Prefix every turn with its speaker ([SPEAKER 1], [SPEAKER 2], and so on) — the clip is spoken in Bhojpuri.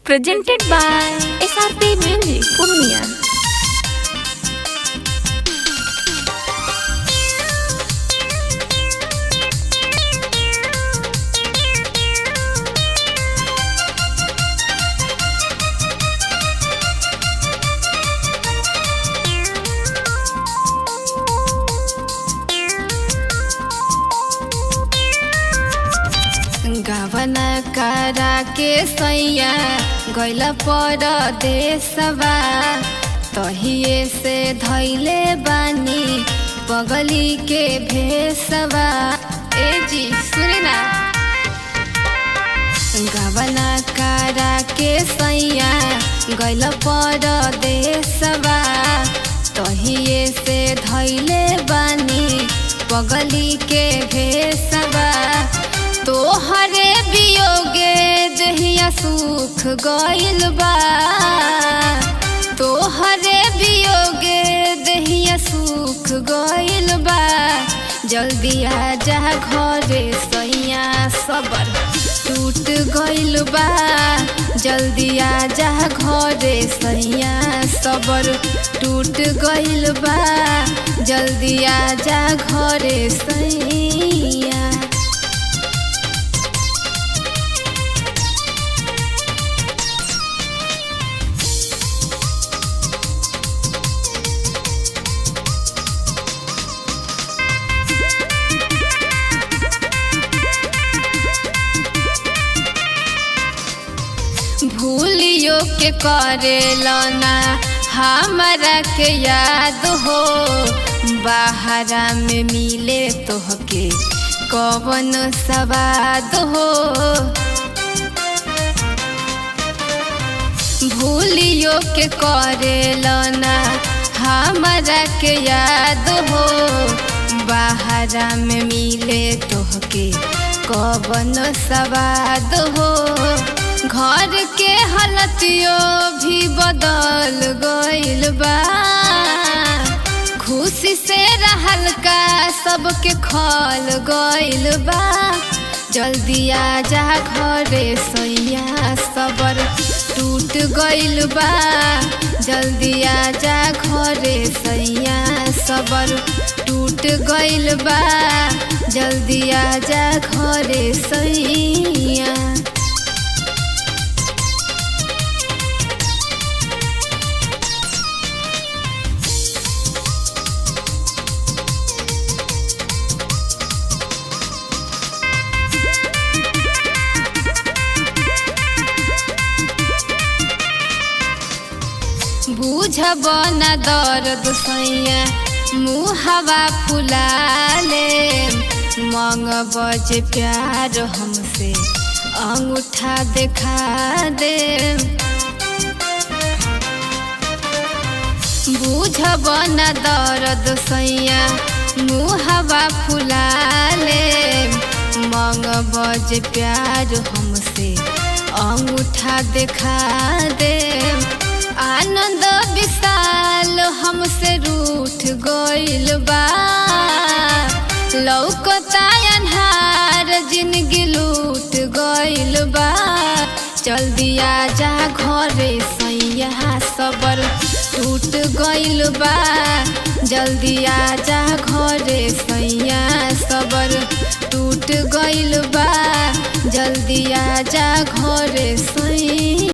[SPEAKER 1] Presented by SRP Music Purnia.
[SPEAKER 2] गावना करा के सैया गैल परदेसवा तहिए से धैले बानी पगली के भेसवा। ए जी सुनी ना, गावना करा के सैया गैल परदेसवा तहिए से धैले बानी पगली के भेसवा। तोहरे वियोगे दहिया सुख गइल बा, तोहरे वियोगे दहिया सुख गइल बा। जल्दी आ जा घरे सैया सबर टूट गइल बा। जल्दी आ जा घरे सैया सबर टूट गइल बा। जल्दी आ जा घरे सैया। भूलियो के करेला ना हमारा के याद हो, बाहरा में मिले तोहके कवन सवाद हो। भूलियो के करेला ना हमारा के याद हो, बाहरा में मिले तोहके कवन सवाद हो। घर के हालतियो भी बदल गइल बा, खुशी से रहल का सबके खल गइल बा। जल्दी आ जा घरे सैया सबर टूट गइल बा। जल्दी आ जा घरे सैया सबर टूट गइल बा। जल्दी आ जा घरे सैया। बुझब ना दर्द सैया मुहवा फुलाले, मंगब जे प्यार हमसे अंगूठा देखा दे। बुझब ना दर्द सैया मुहवा फुलाले, मंगब जे प्यार हमसे अंगूठा देखा दे। आनंद विशाल हमसे रूठ गइल बा, लौकता अन्हार जिंदगी लूट गइल बा। जल्दी आ जा घरे सैया सबर टूट गइल बा। जल्दी आ जा घरे सैया सबर टूट गइल बा। जल्दी आ जा घरे सैया।